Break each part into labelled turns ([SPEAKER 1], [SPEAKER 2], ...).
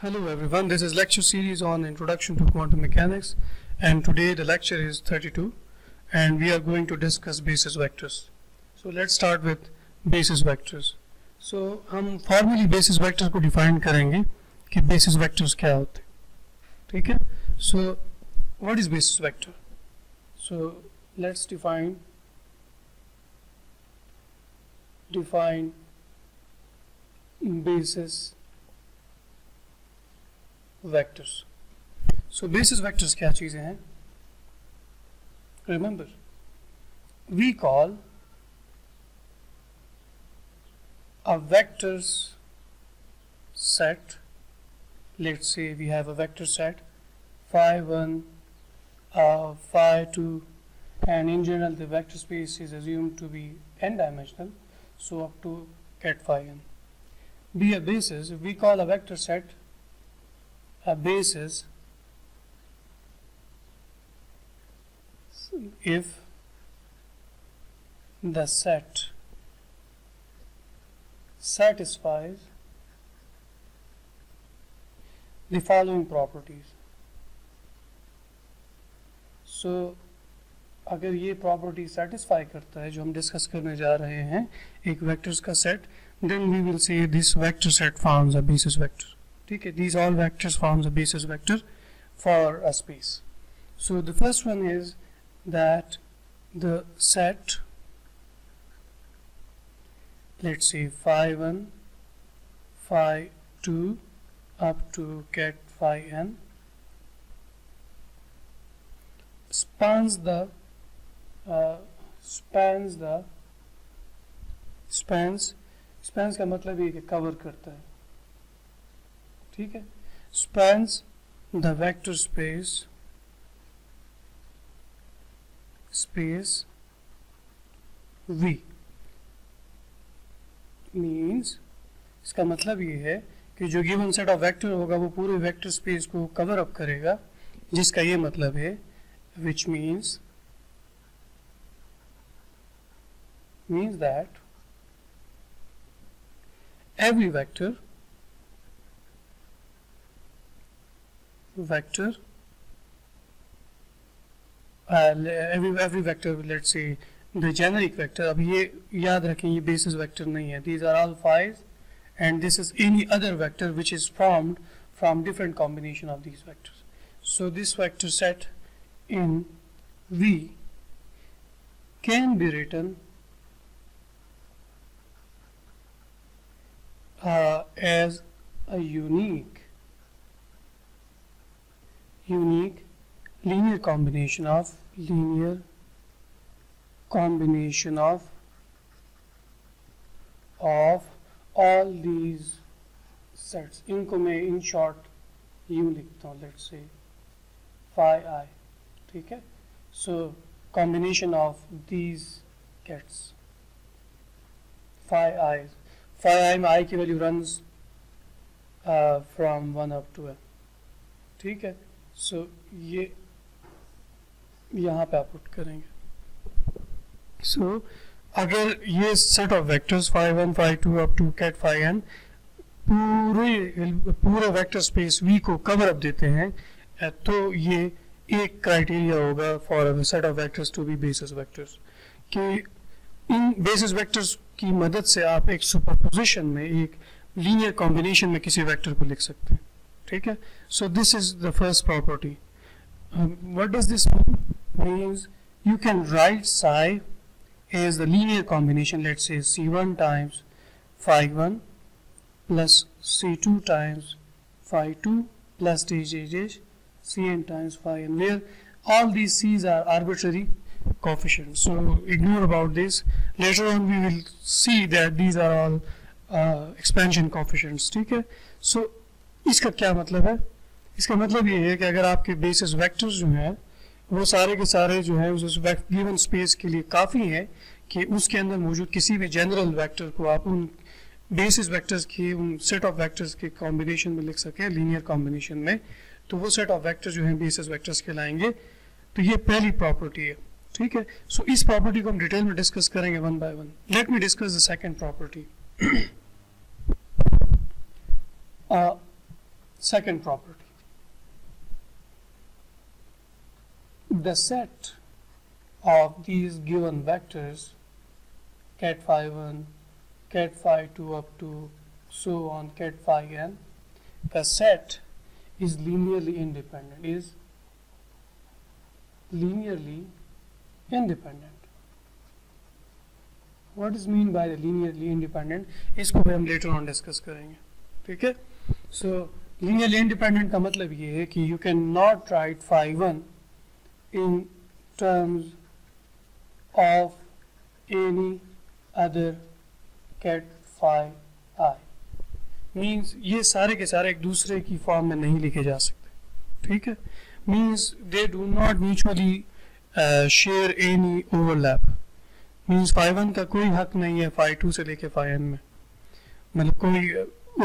[SPEAKER 1] Hello everyone, this is lecture series on Introduction to Quantum Mechanics, and today the lecture is 32 and we are going to discuss basis vectors. So let's start with basis vectors. So हम formally basis vectors को define करेंगे कि basis vectors क्या होते हैं, ठीक है? So what is basis vector? So let's define basis vectors. So basis vectors क्या चीजें हैं? Remember, we call a vectors set. Let's say we have a vector set phi1, phi2, and in general the vector space is assumed to be n-dimensional, so up to ket phi n. Be a basis, we call a vector set a basis if the set satisfies the following properties. So अगर ये property satisfy करता है जो हम discuss करने जा रहे हैं एक वेक्टर्स का set, then we will say this vector set forms a basis vector. ठीक है, these all vectors forms a basis vector for a space. So the first one is that the set, let's say phi1, phi2 up to ket phi n spans का मतलब ये कि cover करता है, ठीक है, spans the vector space V means इसका मतलब ये है कि जो गिवन सेट ऑफ वेक्टर होगा वो पूरे वेक्टर स्पेस को कवर अप करेगा, जिसका ये मतलब है which means that every vector every vector, let's say the generic vector, अब ये याद रखें ये basis vector नहीं है, these are all phi's and this is any other vector which is formed from different combination of these vectors. So this vector set in V can be written as a unique linear combination of all these sets. इनको मैं in short यूं लिखता हूँ, let's say phi I, ठीक है? So combination of these gets phi I में I की value runs from 1 up to n, ठीक है? So ये यहाँ पे आप पुट करेंगे. So अगर ये set of vectors phi1, phi2 up to ket phi n पूरे वेक्टर स्पेस V को कवर अप देते हैं, तो ये एक क्राइटेरिया होगा for a set of vectors to be basis vectors कि इन बेसिस वेक्टर्स की मदद से आप एक सुपरपोजिशन में एक लीनियर कॉम्बिनेशन में किसी वेक्टर को लिख सकते हैं, ठीक है? So this is the first property. What does this means? You can write psi as the linear combination, let's say C1 times phi1 plus C2 times phi2 plus Cn times phi n, where all these C's are arbitrary coefficients. So ignore about this. Later on we will see that these are all expansion coefficients, ठीक है? So इसका क्या मतलब है? इसका मतलब ये है कि अगर आपके बेसिस वेक्टर्स जो हैं वो सारे के सारे जो है उस गिवन स्पेस के लिए काफ़ी है कि उसके अंदर मौजूद किसी भी जनरल वेक्टर को आप उन बेसिस वेक्टर्स की उन सेट ऑफ वेक्टर्स के कॉम्बिनेशन में लिख सकें, लीनियर कॉम्बिनेशन में, तो वो सेट ऑफ वेक्टर जो हैं बेसिस वेक्टर्स कहलाएंगे. तो ये पहली प्रॉपर्टी है, ठीक है? सो इस प्रॉपर्टी को हम डिटेल में डिस्कस करेंगे one by one. Let me discuss the second property. Second property, the set of these given vectors cat phi 1, cat phi 2 up to so on cat phi n, the set is linearly independent, What is mean by the linearly independent? इसको भी हम later on discuss करेंगे, ठीक है? So linearly independent का मतलब ये है कि you cannot write phi 1 in terms of any other cat phi I. Means ये सारे के सारे एक दूसरे की फॉर्म में नहीं लिखे जा सकते, ठीक है? Means they do not mutually share any overlap. Means phi 1 का कोई हक नहीं है phi 2 से लेके phi n में, मतलब कोई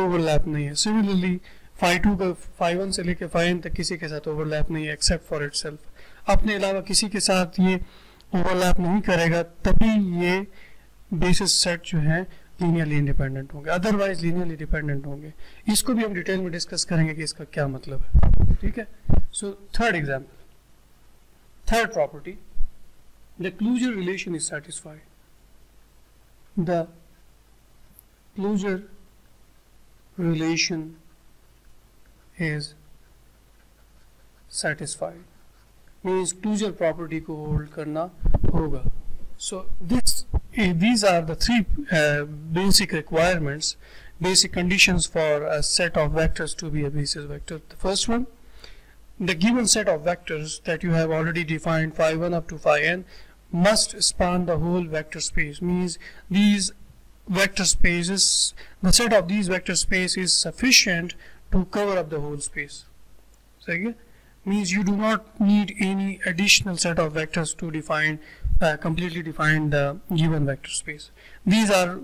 [SPEAKER 1] ओवरलैप नहीं है. सिमिलरली phi 2 का phi 1 से लेके phi n तक किसी के साथ ओवरलैप नहीं है एक्सेप्ट फॉर इटसेल्फ. अपने अलावा किसी के साथ ये ओवरलैप नहीं करेगा, तभी ये बेसिस सेट जो है लीनियरली इंडिपेंडेंट होंगे, अदरवाइज लीनियरली डिपेंडेंट होंगे. इसको भी हम डिटेल में डिस्कस करेंगे कि इसका क्या मतलब है, ठीक है? So third example, third property, the closure relation is satisfied. The closure relation is satisfied. Means closure property को hold करना होगा. So these are the three basic requirements, basic conditions for a set of vectors to be a basis vector. The first one, the given set of vectors that you have already defined phi 1 up to phi n must span the whole vector space. Means these vector spaces, the set of these vector space is sufficient to cover up the whole space. So, means you do not need any additional set of vectors to define completely define the given vector space. These are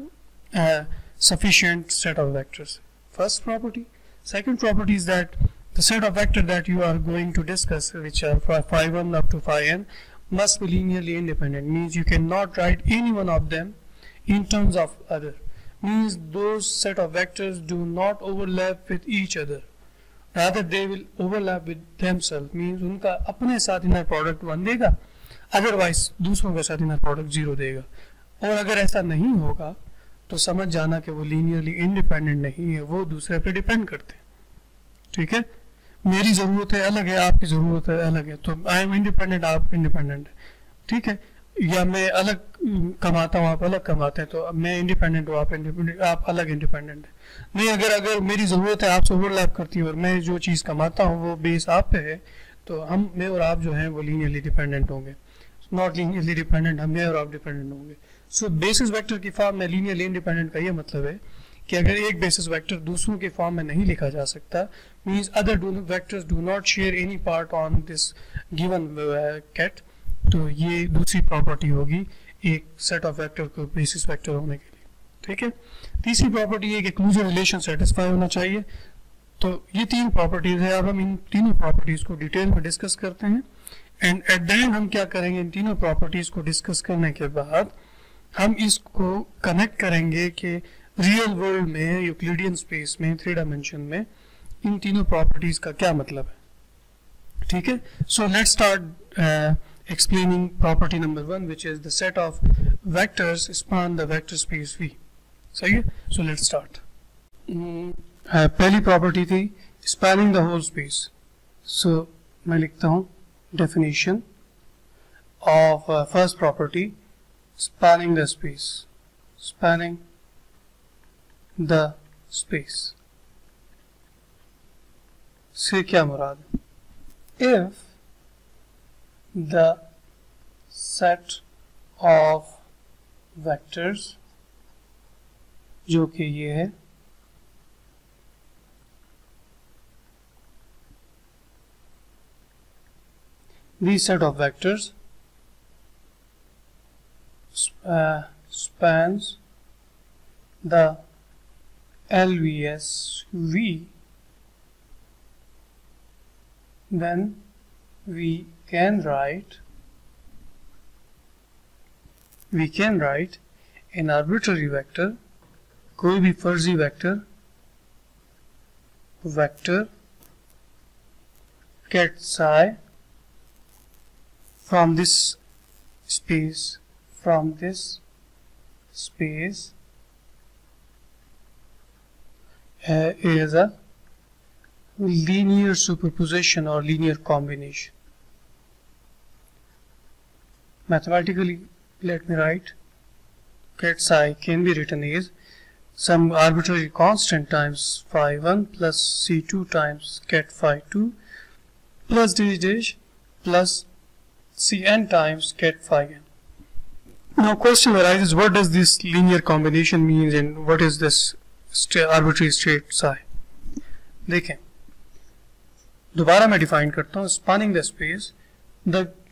[SPEAKER 1] sufficient set of vectors. First property. Second property is that the set of vector that you are going to discuss, which are phi 1 up to phi n, must be linearly independent. Means you cannot write any one of them in terms of other. Means those set of vectors do not overlap with each other, rather they will overlap with themselves. Means उनका अपने साथ inner product 1 देगा, otherwise दूसरों के साथ inner product 0 देगा. और अगर ऐसा नहीं होगा तो समझ जाना कि वो लीनियरली इंडिपेंडेंट नहीं है, वो दूसरे पे डिपेंड करते हैं, ठीक है? मेरी ज़रूरत है अलग है, आपकी ज़रूरत है अलग है, तो आई एम इंडिपेंडेंट, आप इंडिपेंडेंट है, ठीक है? या मैं अलग कमाता हूँ, आप अलग कमाते हैं, तो मैं इंडिपेंडेंट हूँ, आप इंडिपेंडेंट, आप अलग इंडिपेंडेंट है. नहीं, अगर मेरी ज़रूरत है आपसे ओवरलैप करती है और मैं जो चीज़ कमाता हूँ वो बेस आप पे है, तो मैं और आप जो हैं वो लीनियरली डिपेंडेंट होंगे. नॉट लीनियरली डिपेंडेंट, हम मैं और आप डिपेंडेंट होंगे. सो बेसिस वेक्टर की फॉर्म में लीनियरली इंडिपेंडेंट का ये मतलब है कि अगर एक बेसिस वेक्टर दूसरों के फॉर्म में नहीं लिखा जा सकता, means other vectors do not share any part on this given ket, तो ये दूसरी प्रॉपर्टी होगी एक सेट ऑफ वेक्टर को बेसिस वेक्टर होने के लिए, ठीक है? तीसरी प्रॉपर्टी है कि क्लोजर रिलेशन सेटिस्फाई होना चाहिए. तो ये तीन प्रॉपर्टीज है. अब हम इन तीनों प्रॉपर्टीज को डिटेल में डिस्कस करते हैं, एंड एट द एंड हम क्या करेंगे, इन तीनों प्रॉपर्टीज को डिस्कस करने के बाद हम इसको कनेक्ट करेंगे कि रियल वर्ल्ड में, यूक्लिडियन स्पेस में, 3 डायमेंशन में इन तीनों प्रॉपर्टीज का क्या मतलब है, ठीक है? So let's start explaining property number 1, which is the set of vectors span the vector space V. सही है? So let's start. पहली प्रॉपर्टी थी spanning the whole space. So मैं लिखता हूँ definition of first property, spanning the space. Spanning the space से क्या मुराद है? If the set of vectors जो कि ये है, this set of vectors spans the LVS V, then we can write an arbitrary vector, कोई भी फर्जी vector cat psi from this space is a linear superposition or linear combination. Mathematically, let me write cat psi can be written as some arbitrary constant times phi 1 plus c2 times cat phi 2 plus d dash plus cn times cat phi n. Now question arises, what does this linear combination mean and what is this arbitrary state psi? देखें, दोबारा मैं define करता हूँ. Spanning the space,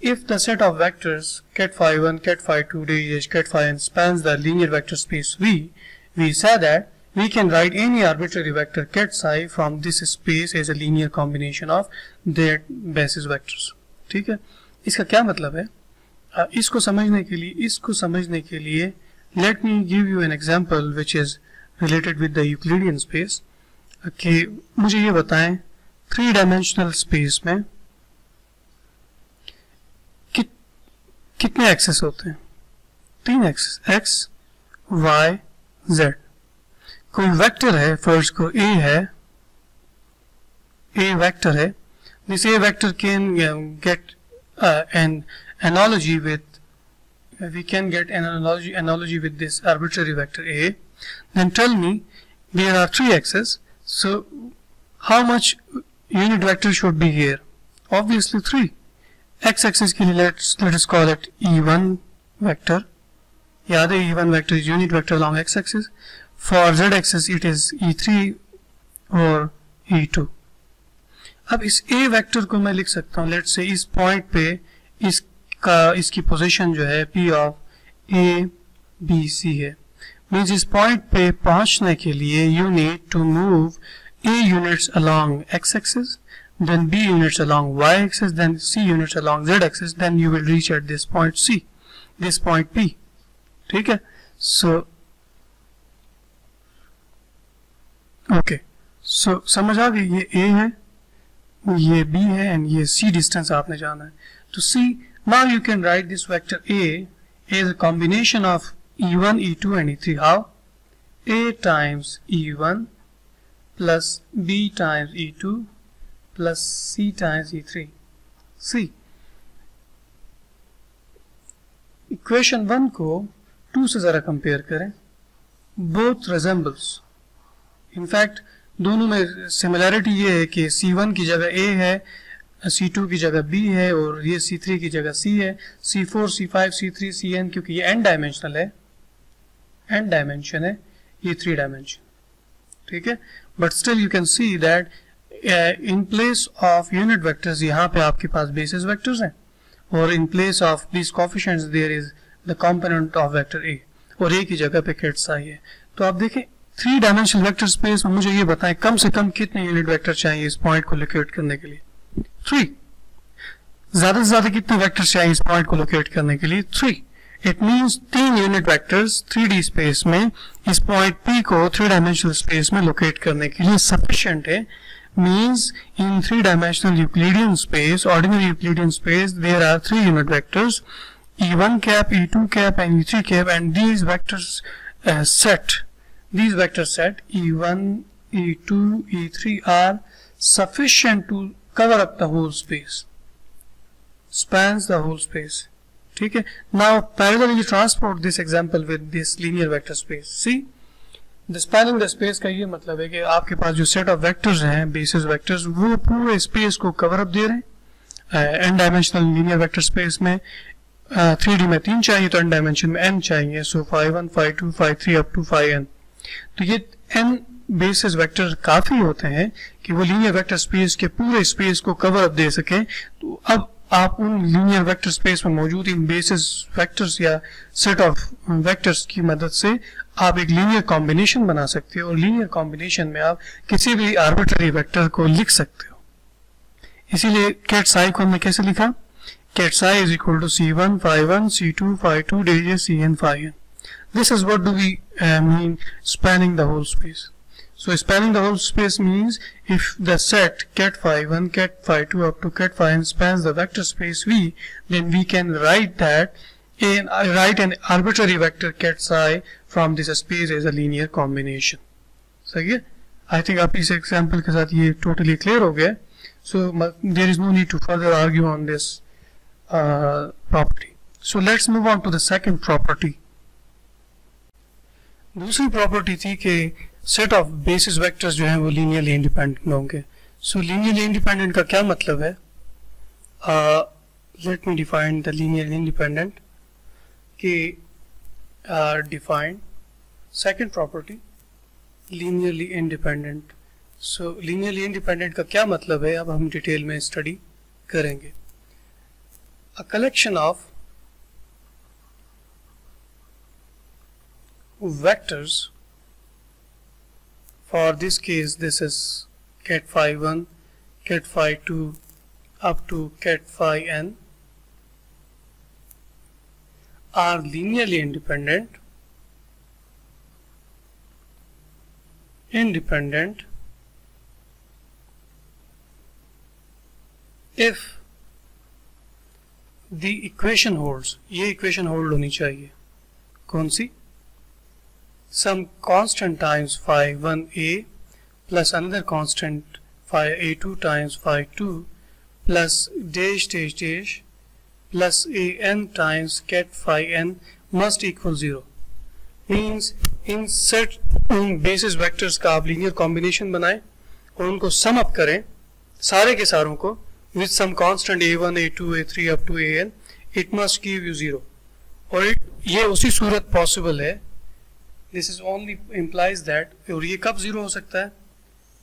[SPEAKER 1] if the set of vectors cat phi 1, cat phi 2, cat phi n spans the linear vector space V, we say that we can write any arbitrary vector cat psi from this space as a linear combination of their basis vectors. ठीक है, इसका क्या मतलब है? इसको समझने के लिए let me give you an example which is related with the Euclidean space. कि मुझे ये बताएं 3-dimensional space में कितने एक्सेस होते हैं? 3 एक्सेस, x, y, z. कोई वेक्टर है, फर्स्ट को a है, a वेक्टर है. This a vector can get an analogy with, we can get an analogy with this arbitrary vector a. Then tell me, there are 3 axes, so how much unit vector should be here? Obviously 3. X-axis के लिए let us call it E1 vector. याद है E1 vector is unit vector along x-axis. For z-axis it is E3 और E2. अब इस A vector को मैं लिख सकता हूँ, let's say इस point पे इसकी पोजीशन जो है P of A, B, C है. Means इस point पे पहुंचने के लिए you need to move A units along x-axis, then B units along y-axis, then C units along z-axis, then you will reach at this point C, this point P. ठीक है? So, okay. So समझ आ गई, ये A है, ये B है, and ये C distance आपने जाना है. तो C, now you can write this vector A as a combination of E1, E2 and E3. How? A times E1 plus B times E2 plus C times E3. C. Equation 1 को 2 से जरा compare करें. Both resembles. In fact, दोनों में similarity ये है कि C1 की जगह A है, C2 की जगह B है और ये C3 की जगह C है. C4, C5, C3, Cn, क्योंकि ये n डायमेंशनल है, n डायमेंशन है, ये 3 डायमेंशन. ठीक है, but still you can see that in place of unit vectors यहाँ पे आपके पास basis vectors हैं और in place of these coefficients there is the component of vector A और A की जगह पे cat psi है. तो आप देखें 3 dimensional vector space में मुझे ये बताएं कम से कम कितने यूनिट वेक्टर चाहिए इस पॉइंट को लोकेट करने के लिए? 3. ज्यादा से ज्यादा कितने वेक्टर्स चाहिए इस पॉइंट को लोकेट करने के लिए? 3. It means 3 unit vectors 3D space में इस पॉइंट P को 3 डायमेंशनल स्पेस में लोकेट करने के लिए सफिशिएंट है. Means in 3-dimensional Euclidean space, ordinary Euclidean space, there are 3 unit vectors, E1 cap, E2 cap and E3 cap, and these vectors these vector set E1, E2, E3 are sufficient to cover up the whole space, spans the whole space. ठीक है. Now parallelly transport this example with this linear vector space. See, the spanning the space का ये मतलब है कि आपके पास जो set of vectors हैं, basis vectors, वो पूरे space को cover up दे रहे हैं. n dimensional linear vector space में 3D में 3 चाहिए तो n dimension में n चाहिए. So phi 1, phi 2, phi 3 up to phi n. तो ये n basis vectors काफी होते हैं कि वो linear vector space के पूरे space को cover up दे सकें. तो अब आप उन linear vector space में मौजूद इन basis vectors या set of vectors की मदद से आप एक लीनियर कॉम्बिनेशन बना सकते हो और लीनियर कॉम्बिनेशन में आप किसी भी आर्बिट्ररी वेक्टर को लिख सकते हो. इसीलिए कैट साई को हमने कैसे लिखा? Ket psi is equal to C1 phi 1, C2 phi 2, DJ Cn phi n. This is what do we mean spanning the whole space. So spanning the whole space means if the set cat phi 1, cat phi 2 up to cat phi n spans the vector space V, then we can write an arbitrary vector cat psi from this space as a linear combination. सही है? I think आप इस example के साथ ये totally clear हो गया. So there is no need to further argue on this property. So let's move on to the second property. दूसरी प्रॉपर्टी थी कि सेट ऑफ बेसिस वेक्टर्स जो हैं वो लीनियरली इंडिपेंडेंट होंगे. सो लीनियरली इंडिपेंडेंट का क्या मतलब है? Let me define the linearly independent कि define second property linearly independent. So linearly independent का क्या मतलब है अब हम डिटेल में स्टडी करेंगे. A collection of vectors, for this case this is cat phi 1, cat phi 2 up to cat phi n, are linearly independent if the equation holds. ये equation hold होनी चाहिए. कौन सी? Some constant times phi 1a plus another constant phi a2 times phi 2 plus dash dash dash plus an times cat phi n must equal 0. Means in basis vectors का आप linear combination बनाएं और उनको sum up करें सारे के सारों को with some constant a1 a2 a3 up to an, it must give you 0. और ये उसी सूरत possible है. This is only implies that. और ये कब जीरो हो सकता है?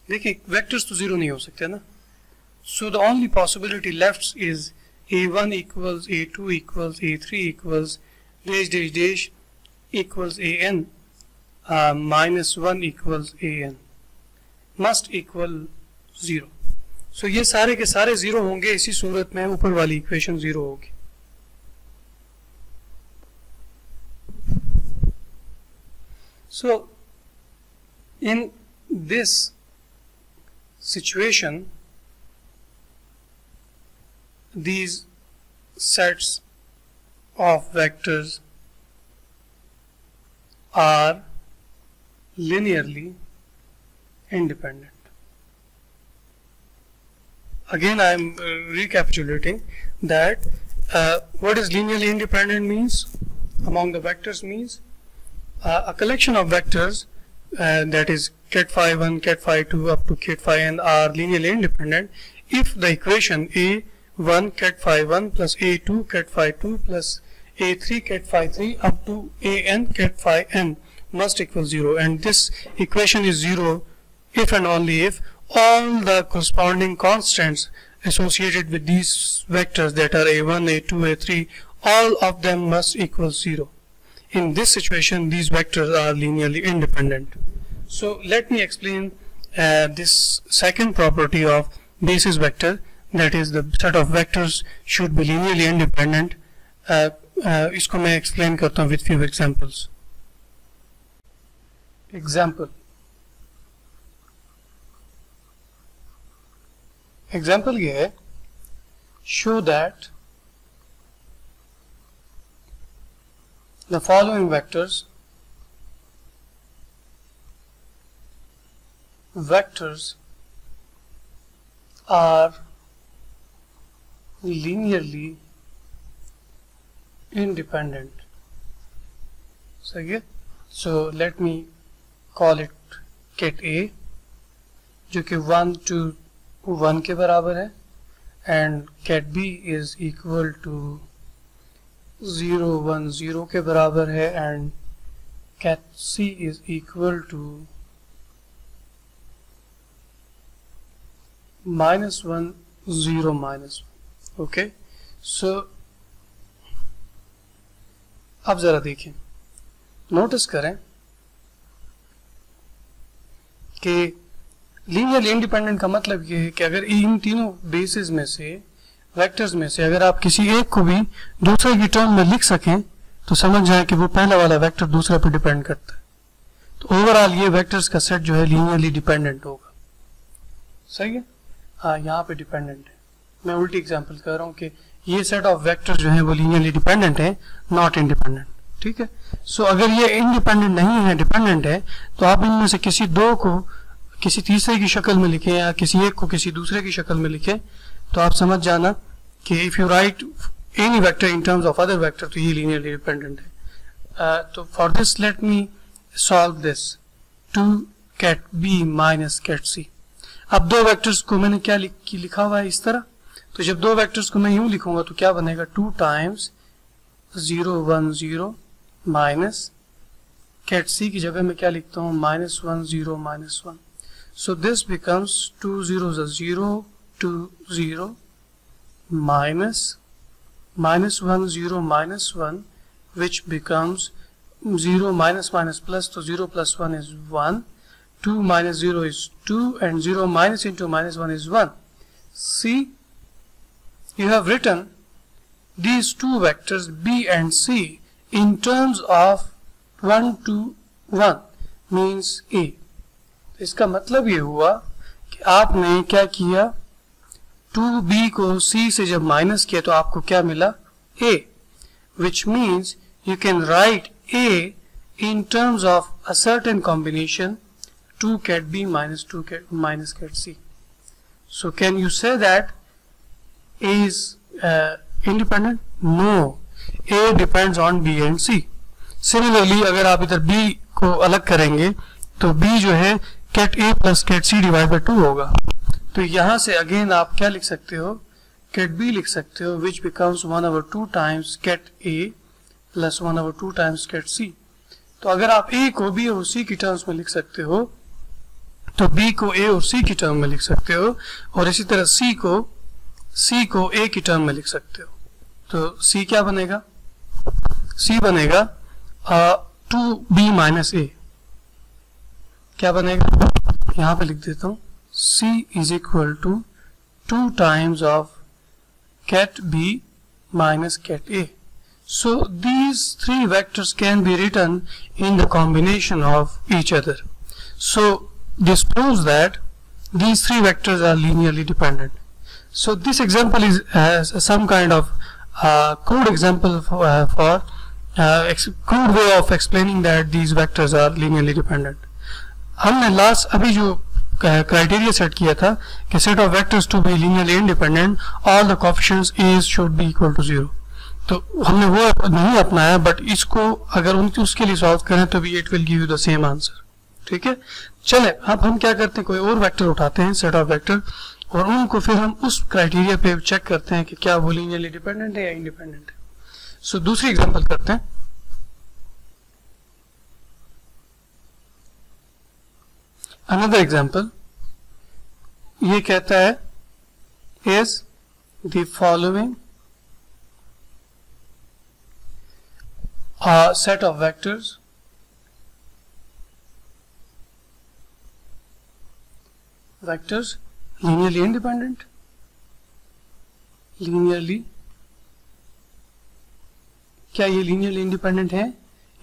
[SPEAKER 1] देखिए वेक्टर्स तो जीरो नहीं हो सकते ना. So the only possibility left is a1 equals a2 equals a3 equals dash dash dash equals an minus 1 equals an must equal 0. So ये सारे के सारे जीरो होंगे. इसी सूरत में ऊपर वाली इक्वेशन जीरो होगी. So in this situation these sets of vectors are linearly independent. Again I am recapitulating that what is linearly independent means among the vectors means a collection of vectors that is cat phi 1, cat phi 2 up to cat phi n are linearly independent if the equation a1 cat phi 1 plus a2 cat phi 2 plus a3 cat phi 3 up to an cat phi n must equal 0, and this equation is 0 if and only if all the corresponding constants associated with these vectors that are a1 a2 a3 all of them must equal 0. In this situation these vectors are linearly independent. So let me explain this second property of basis vector, that is the set of vectors should be linearly independent. इसको मैं explain करता हूँ with few examples. Example ये है, show that the following vectors are linearly independent. सही है? So let me call it cat A जो कि 1 to 1 के बराबर है, and cat B is equal to 0 1 0 के बराबर है, and cat C is equal to -1 0 -1. Okay, so अब जरा देखिए, नोटिस करें कि लीनियरली इंडिपेंडेंट का मतलब ये है कि अगर इन तीनों बेसिस में से वेक्टर्स में से अगर आप किसी एक को भी दूसरे की टर्म में लिख सकें तो समझ जाए कि वो पहला वाला वेक्टर दूसरे पर डिपेंड करता है. तो ओवरऑल ये वेक्टर्स का सेट जो है लीनियरली डिपेंडेंट होगा। सही है, हाँ यहाँ पे डिपेंडेंट है। मैं उल्टी एग्जांपल कर रहा हूँ कि ये सेट ऑफ वेक्टर्स जो है वो लीनियरली डिपेंडेंट है, नॉट इंडिपेंडेंट। ठीक है, सो अगर ये इंडिपेंडेंट नहीं है, डिपेंडेंट है, तो आप इनमें से किसी दो को किसी तीसरे की शक्ल में लिखें या किसी एक को किसी दूसरे की शक्ल में लिखें, तो आप समझ जाना कि if you right any vector in terms of other vector तो ये लीनियरली डिपेंडेंट है। तो for this let me solve this 2 cat b minus cat c। अब दो वेक्टर्स को मैंने क्या लिखा हुआ है इस तरह, तो जब दो वेक्टर्स को मैं यूं लिखूंगा तो क्या बनेगा, 2 टाइम्स 0 1 0 माइनस cat c की जगह में क्या लिखता हूँ, -1 0 -1। So this becomes 2 zeros are 0 2 0 minus -1 0 -1, which becomes 0 minus minus plus, so 0 plus 1 is 1, 2 minus 0 is 2, and 0 minus into minus 1 is 1. See, you have written these two vectors b and c in terms of 1 to 1 means a. इसका मतलब ये हुआ कि आपने क्या किया, 2b को c से जब माइनस किया तो आपको क्या मिला, a, which means you can write a in terms of a certain combination 2 cat b minus 2 cat minus cat c. So can you say that a is independent? No, a depends on b and c. Similarly, अगर आप इधर b को अलग करेंगे तो b जो है cat a plus cat c divide by 2 होगा। तो यहां से अगेन आप क्या लिख सकते हो, cat b लिख सकते हो, which becomes 1/2 times cat a plus 1/2 times cat c। तो अगर आप a को b और c की टर्म्स में लिख सकते हो तो b को a और c की टर्म में लिख सकते हो, और इसी तरह c को a की टर्म में लिख सकते हो। तो c क्या बनेगा, c बनेगा 2b माइनस a। क्या बनेगा, यहां पे लिख देता हूं, c is equal to 2 times of cat b minus cat a. So these three vectors can be written in the combination of each other. So this proves that these three vectors are linearly dependent. So this example is some kind of crude example for crude way of explaining that these vectors are linearly dependent. हमने last अभी जो criteria set किया था कि set of vectors to be linearly independent all the coefficients a should be equal to 0, तो हमने वो नहीं अपनाया, बट इसको अगर उसके लिए सॉल्व करें तो भी it will give you the same answer. ठीक है, चले अब हम क्या करते हैं, कोई और वेक्टर उठाते हैं सेट ऑफ वेक्टर, और उनको फिर हम उस क्राइटेरिया पे चेक करते हैं कि क्या वो लीनियरली डिपेंडेंट है या इंडिपेंडेंट है। सो दूसरी एग्जांपल करते हैं। Another example, ये कहता है is the following set of vectors linearly independent, linearly, क्या ये linearly independent है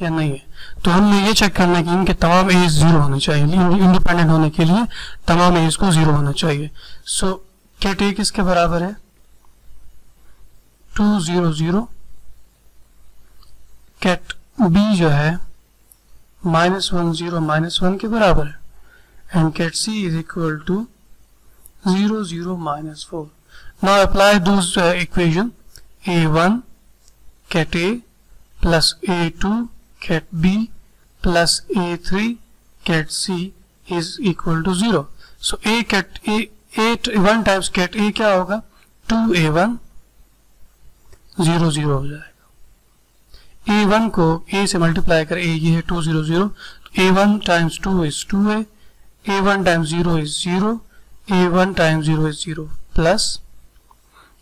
[SPEAKER 1] या नहीं है। तो हमने ये चेक करना है कि इनके तमाम एज 0 होने चाहिए, इंडिपेंडेंट होने के लिए तमाम एज को 0 होना चाहिए। सो कैट ए किसके बराबर है, 2 0 0, कैट बी जो है -1 0 -1 के बराबर है, and ket c is equal to 0 0 -4। Now apply those equation, a1 ket a plus a2 cat b plus a3 cat c is equal to 0. So a1 times cat a क्या होगा, 2a1 0 0 हो जाएगा। a1 को a से multiply कर, a ये है 2 0 0, तो a1 times 2 is 2a, a1 times 0 is 0, a1 times 0 is 0 plus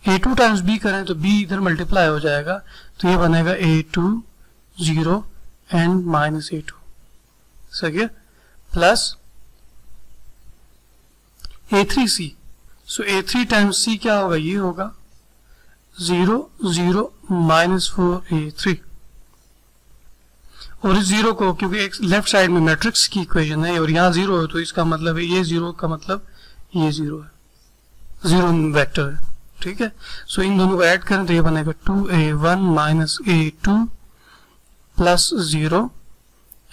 [SPEAKER 1] a2 times b करें तो b इधर मल्टीप्लाई हो जाएगा, तो ये बनेगा a2 0 एंड -a2, सही है, प्लस a3c। सो a3 टाइम्स c क्या होगा, ये होगा 0 0 -4a3, और इस जीरो को, क्योंकि एक लेफ्ट साइड में मैट्रिक्स की इक्वेशन है और यहाँ जीरो है, तो इसका मतलब है ये जीरो का मतलब ये जीरो है, जीरो वेक्टर है, ठीक है। सो इन दोनों को ऐड करें तो ये बनेगा 2a1 minus a2 plus 0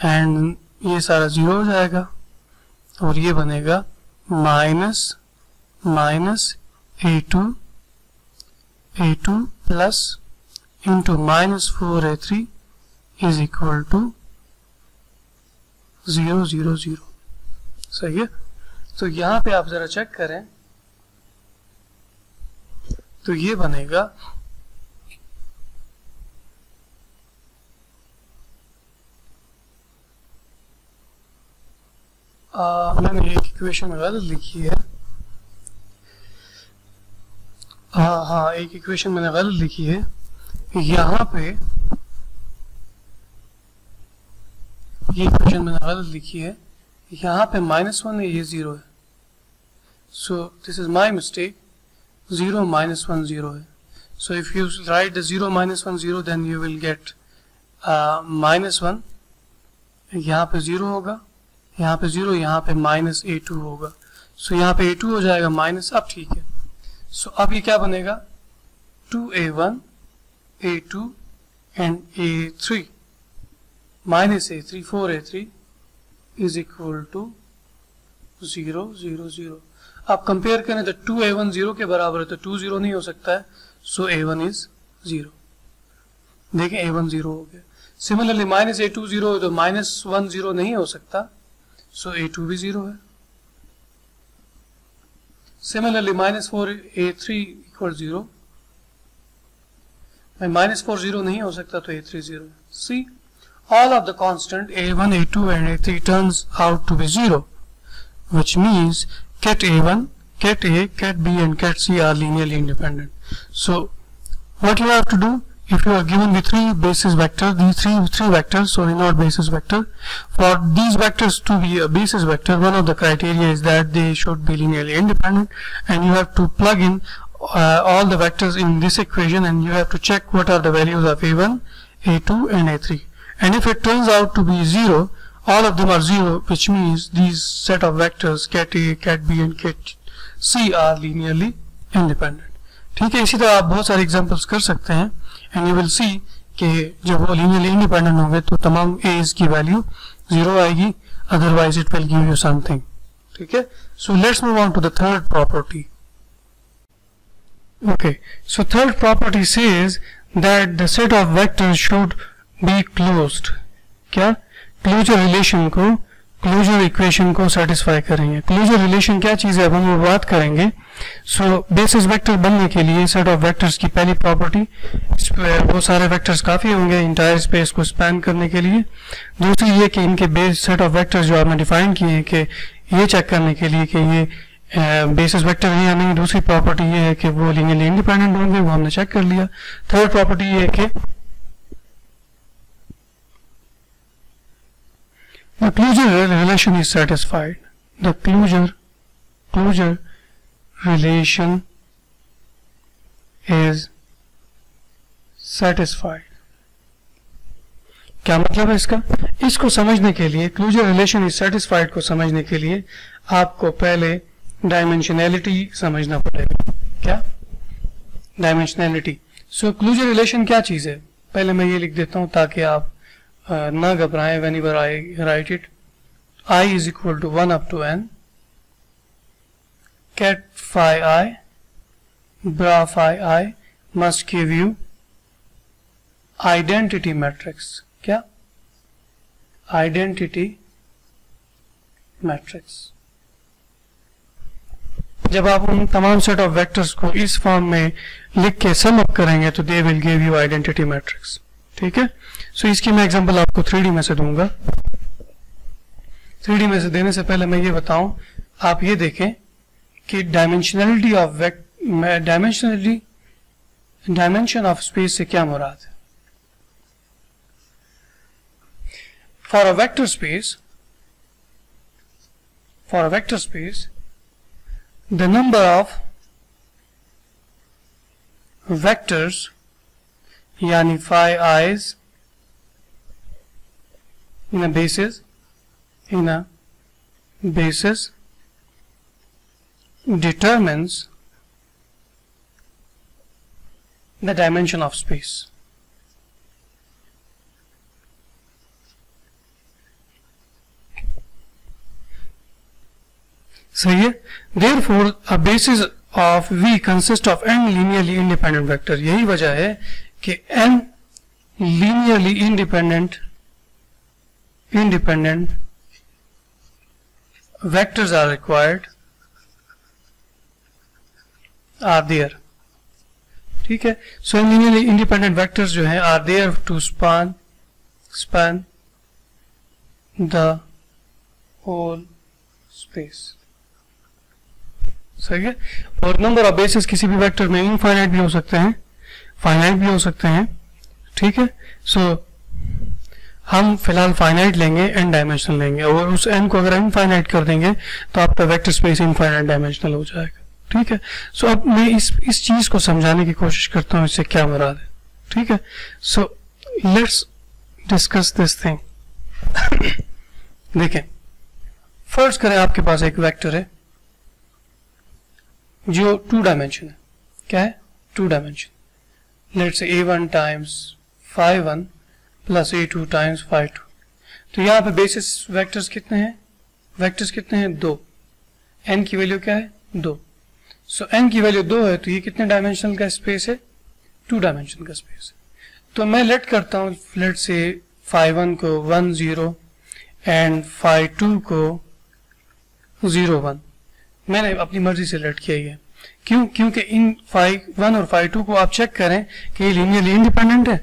[SPEAKER 1] and ये सारा जीरो हो जाएगा और ये बनेगा minus a2 plus into minus 4a3 is equal to 0 0 0। सही है। तो यहाँ पे आप जरा चेक करें तो ये बनेगा मैंने एक इक्वेशन गलत लिखी है। हाँ एक इक्वेशन मैंने गलत लिखी है। यहाँ पे ये इक्वेशन मैंने गलत लिखी है, यहाँ पे -1 है, ये 0 है। So this is my mistake, 0 -1 0 है। So if you write the 0 -1 0 then you will get -1, यहाँ पे 0 होगा, यहाँ पे 0, यहाँ पे -a2 होगा। सो यहाँ पे a2 हो जाएगा माइनस, अब ठीक है। सो अब ये क्या बनेगा, 2a1 a2 and a3 minus a3 4a3 is equal to 0 0 0। आप कंपेयर करें तो 2a1 0 के बराबर है, तो 2 0 नहीं हो सकता है। सो a1 इज 0। देखें a1 0 हो गया। सिमिलरली -a2 0 है तो -1 0 नहीं हो सकता, सो a2 भी 0 है। सिमिलरली -4a3 इक्वल 0, -4 0 नहीं हो सकता तो a3 0 है। सी all of the constant a1, a2 and a3 turns out to be 0, which means ket a1, ket a, ket b and ket c are linearly independent. So what you have to do, if you are given the three basis vectors, these three vectors, sorry not basis vector, for these vectors to be a basis vector, one of the criteria is that they should be linearly independent, and you have to plug in all the vectors in this equation and you have to check what are the values of a1, a2 and a3. And if it turns out to be 0, all of them are 0, which means these set of vectors ket a, ket b and ket c are linearly independent. ठीक है, इसी तरह आप बहुत सारे examples कर सकते हैं एंड यू विल सी कि जब वो linearly independent होंगे तो तमाम a's की वैल्यू 0 आएगी, otherwise it will give you something. ठीक है, so let's move on to the third property. Okay, so third property says that the set of vectors should be closed. क्या closure relation को, closure equation को satisfy करेंगे। Closure relation क्या चीज है अब हम बात करेंगे। सो बेसिस वेक्टर बनने के लिए सेट ऑफ वेक्टर्स की पहली प्रॉपर्टी, वो सारे वेक्टर्स काफी होंगे इंटायर स्पेस को स्पैन करने के लिए। दूसरी ये कि इनके बेस सेट ऑफ वेक्टर्स जो आपने डिफाइन किए हैं कि ये चेक करने के लिए कि ये बेसिस वेक्टर है या नहीं। दूसरी प्रॉपर्टी ये है कि वो लीनियरली इंडिपेंडेंट होंगे, वो हमने चेक कर लिया। थर्ड प्रॉपर्टी ये है कि the closure relation is satisfied. The closure relation is satisfied. क्या मतलब है इसका? इसको समझने के लिए, क्लोजर रिलेशन इज सेटिस्फाइड को समझने के लिए आपको पहले डायमेंशनैलिटी समझना पड़ेगा। क्या डायमेंशनैलिटी? सो क्लोजर रिलेशन क्या चीज है, पहले मैं ये लिख देता हूं ताकि आप ना घबराएं। whenever I write it, I is equal to 1 up to n, ket phi I, bra phi I must give you identity matrix. क्या identity matrix? जब आप उन तमाम सेट ऑफ वेक्टर्स को इस फॉर्म में लिख के सम अप करेंगे तो they will give you identity matrix. ठीक है, सो इसकी मैं एग्जांपल आपको 3D में से दूंगा। 3D में से देने से पहले मैं ये बताऊं, आप ये देखें कि dimensionality of dimension of space से क्या मुराद है। For a vector space the number of vectors यानी phi i's in a basis determines the dimension of space. सही है. Therefore, a basis of V consists of n linearly independent vector. यही वजह है कि n linearly independent vectors are required, are there. ठीक है. So linearly independent vectors जो हैं are there to span the whole space. सही है. और नंबर ऑफ बेसिस किसी भी वेक्टर में इनफाइनाइट भी हो सकते हैं, फाइनाइट भी हो सकते हैं. ठीक है. सो हम फिलहाल फाइनाइट लेंगे, एन डायमेंशनल लेंगे, और उस एन को अगर इनफाइनाइट कर देंगे तो आपका वेक्टर स्पेस इनफाइनाइट डायमेंशनल हो जाएगा. ठीक है. सो अब मैं इस चीज को समझाने की कोशिश करता हूँ इससे क्या मुराद है. ठीक है. So let's discuss this thing. देखें, फर्ज करें आपके पास एक वेक्टर है जो 2 डायमेंशन है. क्या है? 2 dimension. Let's say a1 times phi1 plus a2 times phi2. तो यहाँ पे बेसिस वेक्टर्स कितने हैं? वेक्टर्स कितने हैं? 2. n की वैल्यू क्या है? 2. सो n की वैल्यू 2 है तो ये कितने डायमेंशनल का स्पेस है? 2 डायमेंशन का स्पेस है. तो मैं लेट करता हूँ, लेट से phi1 को 1 0 एंड phi2 को 0 1. मैंने अपनी मर्जी से लेट किया है. क्यों? क्योंकि इन phi1 और phi2 को आप चेक करें कि ये लीनियरली इंडिपेंडेंट है,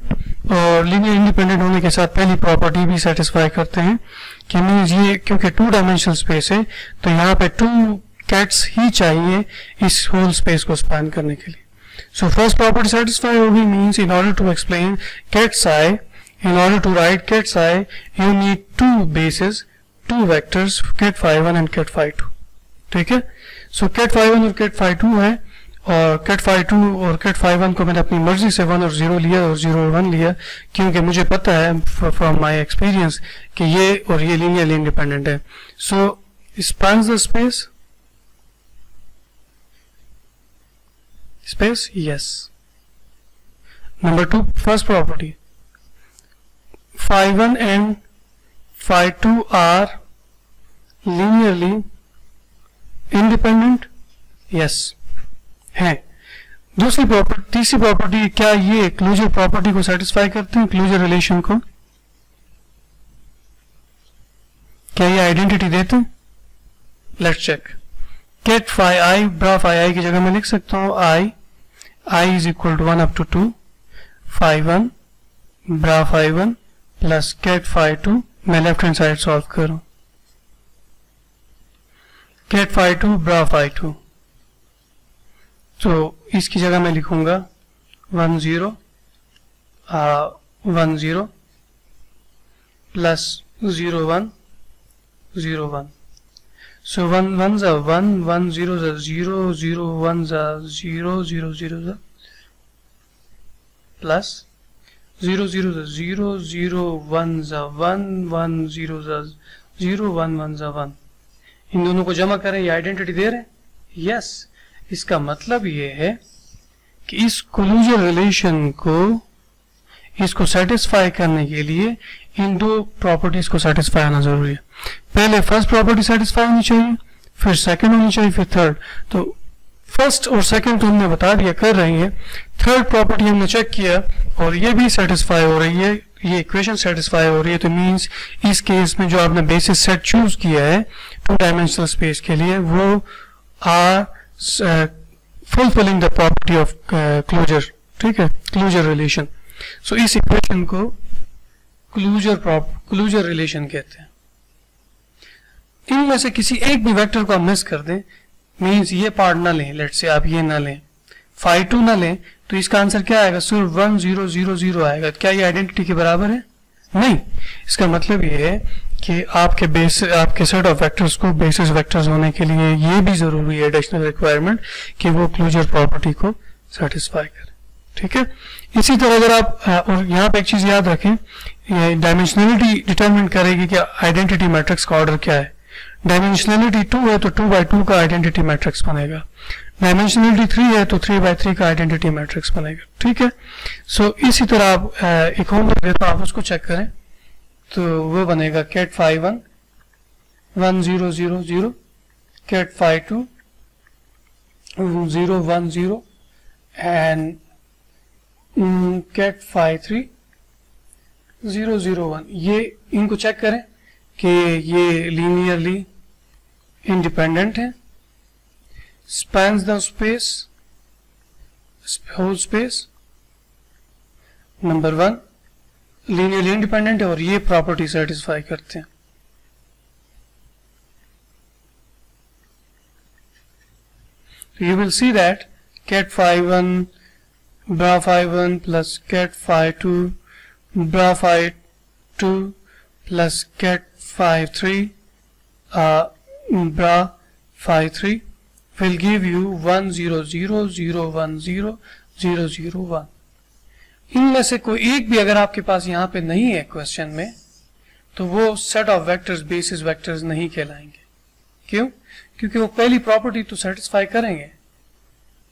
[SPEAKER 1] और लीनियर इंडिपेंडेंट होने के साथ पहली प्रॉपर्टी भी सेटिस्फाई करते हैं कि मीन्स ये क्योंकि 2 डायमेंशनल स्पेस है तो यहाँ पे 2 कैट्स ही चाहिए इस होल स्पेस को स्पैन करने के लिए. सो फर्स्ट प्रॉपर्टी सेटिस्फाई होगी, means in order to explain cat psi, in order to write cat psi you need 2 bases, 2 vectors, cat phi1 and cat phi2. ठीक है. सो cat phi1 और cat phi2 है, और cat phi2 और cat phi1 को मैंने अपनी मर्जी से 1 और 0 लिया और 0 और 1 लिया, क्योंकि मुझे पता है फ्रॉम माय एक्सपीरियंस कि ये और ये लीनियरली इंडिपेंडेंट है. So spans the space yes. Number 2, first property, phi1 and phi2 are linearly independent, yes है. दूसरी प्रॉपर्टी, तीसरी प्रॉपर्टी, क्या ये क्लोजर प्रॉपर्टी को सेटिस्फाई करते हैं? क्लोजर रिलेशन को क्या ये आइडेंटिटी देते हैं? Let's check. cat phi I, bra phi I की जगह मैं लिख सकता हूँ I is equal to 1 up to 2 phi1 bra phi1 plus cat phi2. मैं लेफ्ट हैंड साइड सॉल्व करूँ. cat phi2 bra phi2, तो इसकी जगह मैं लिखूंगा 1 0 1 0 plus 0 1 0 1. So 1 1s are 1, 1 0s are 0, 0 1s are 0, 0 0s are plus 0 0s are 0, 0 1s are 1, 1 0s are 0, 1 1s are 1. इन दोनों को जमा करें, ये आइडेंटिटी दे रहे हैं. यस. इसका मतलब ये है कि इस क्लोजर रिलेशन को, इसको सेटिस्फाई करने के लिए इन 2 प्रॉपर्टीज को सेटिस्फाई आना जरूरी है. पहले फर्स्ट प्रॉपर्टी सेटिस्फाई होनी चाहिए, फिर सेकंड होनी चाहिए, फिर थर्ड. तो फर्स्ट और सेकंड तो हमने बता दिया कर रही है. थर्ड प्रॉपर्टी हमने चेक किया और ये भी सेटिस्फाई हो रही है, ये इक्वेशन सेटिस्फाई हो रही है. तो मींस इस केस में जो आपने बेसिस सेट चूज किया है 2 डायमेंशनल स्पेस के लिए, वो are fulfilling the property of closure. ठीक है, क्लोजर रिलेशन. सो इस इक्वेशन को क्लोजर रिलेशन कहते हैं. इनमें से किसी एक भी वेक्टर को आप मिस कर दें, मीन्स ये पार्ट ना लें, लेट्स से आप ये ना लें, phi2 ना लें, तो इसका आंसर क्या आएगा? सिर्फ 1 0 0 0 आएगा. क्या ये आइडेंटिटी के बराबर है? नहीं. इसका मतलब ये है कि आपके सेट ऑफ वेक्टर्स को बेसिस वेक्टर्स होने के लिए ये भी जरूरी है, एडिशनल रिक्वायरमेंट, कि वो क्लोजर प्रॉपर्टी को सेटिस्फाई करे. ठीक है। इसी तरह अगर आप और यहाँ पे एक चीज याद रखें, ये डायमेंशनलिटी डिटरमिन करेगी कि आइडेंटिटी मैट्रिक्स का ऑर्डर क्या है। डायमेंशनलिटी 2 है तो 2 by 2 का आइडेंटिटी मैट्रिक्स बनेगा, डायमेंशनलिटी 3 है तो 3 by 3 का आइडेंटिटी मैट्रिक्स बनेगा, ठीक है। सो इसी तरह आप एक होमवर्क देता हूं, आप उसको चेक करें, तो वो बनेगा cat phi 1 1 0 0 0, cat phi 2 0 1 0 and cat phi 3 0 0 1। ये इनको चेक करें कि ये लीनियरली इंडिपेंडेंट है, spans the space, whole space, number 1 linearly independent है और ये प्रॉपर्टी सेटिस्फाई करते हैं। You will see that cat phi 1 bra phi 1 plus cat phi 2 bra phi 2 plus cat phi 3 bra phi 3 will give you 1 0 0 0 1 0 0 0 1। इनमें से कोई एक भी अगर आपके पास यहाँ पे नहीं है क्वेश्चन में, तो वो set of vectors basis vectors नहीं कहलाएंगे। क्यों? क्योंकि वो पहली प्रॉपर्टी तो सेटिस्फाई करेंगे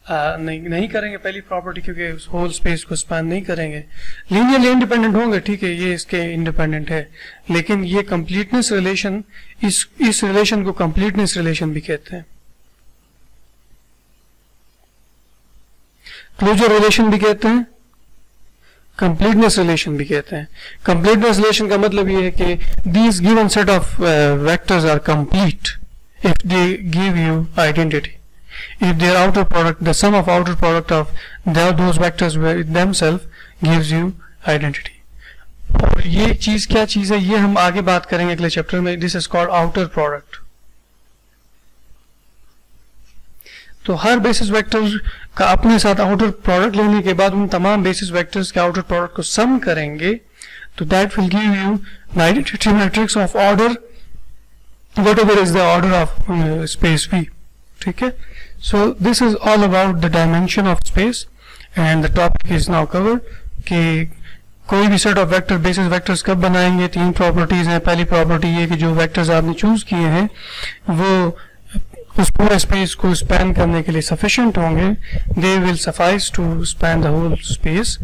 [SPEAKER 1] नहीं करेंगे पहली प्रॉपर्टी, क्योंकि होल स्पेस को स्पैन नहीं करेंगे। लीनियरली इंडिपेंडेंट होंगे, ठीक है, ये इसके इंडिपेंडेंट है, लेकिन ये कंप्लीटनेस रिलेशन, इस रिलेशन को कंप्लीटनेस रिलेशन भी कहते हैं, क्लोजर रिलेशन भी कहते हैं, कंप्लीटनेस रिलेशन भी कहते हैं। कंप्लीटनेस रिलेशन का मतलब ये है कि these given set of vectors are complete if they give you identity, if their outer product, the sum of outer product of those vectors themselves gives you identity। और ये चीज क्या चीज है, ये हम आगे बात करेंगे अगले चैप्टर में। This is called outer product. तो हर बेसिस वेक्टर का अपने साथ आउटर प्रोडक्ट लेने के बाद उन तमाम बेसिस वेक्टर्स के आउटर प्रोडक्ट को सम करेंगे, तो that will give you identity matrix of order whatever is the order of space V, ठीक है। So this is all about the dimension of space and the topic is now covered कि कोई भी set of vector basis vectors कब बनाएंगे। 3 properties हैं। पहली property ये कि जो वेक्टर्स आपने चूज किए हैं वो उस पूरे स्पेस को स्पैन करने के लिए सफिशिएंट होंगे, they will suffice to span the whole space.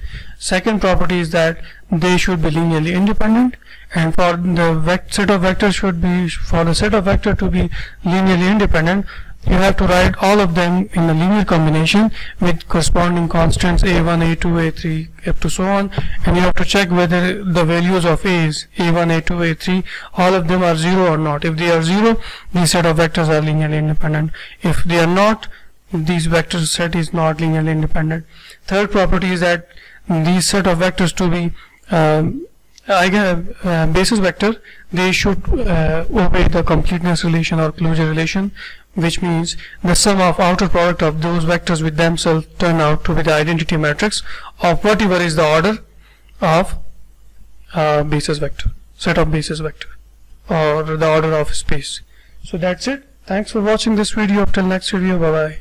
[SPEAKER 1] Second property is that they should be linearly independent and for the set of vectors should be, for the set of vector to be linearly independent, you have to write all of them in a linear combination with corresponding constants a1 a2 a3 up to so on, and you have to check whether the values of a's a1 a2 a3 all of them are 0 or not. If they are 0, these set of vectors are linearly independent. If they are not, these vector set is not linearly independent. Third property is that these set of vectors to be basis vector, they should obey the completeness relation or closure relation, which means the sum of outer product of those vectors with themselves turn out to be the identity matrix of whatever is the order of basis vector, set of basis vector, or the order of space. So that's it. Thanks for watching this video. Till next video, bye bye.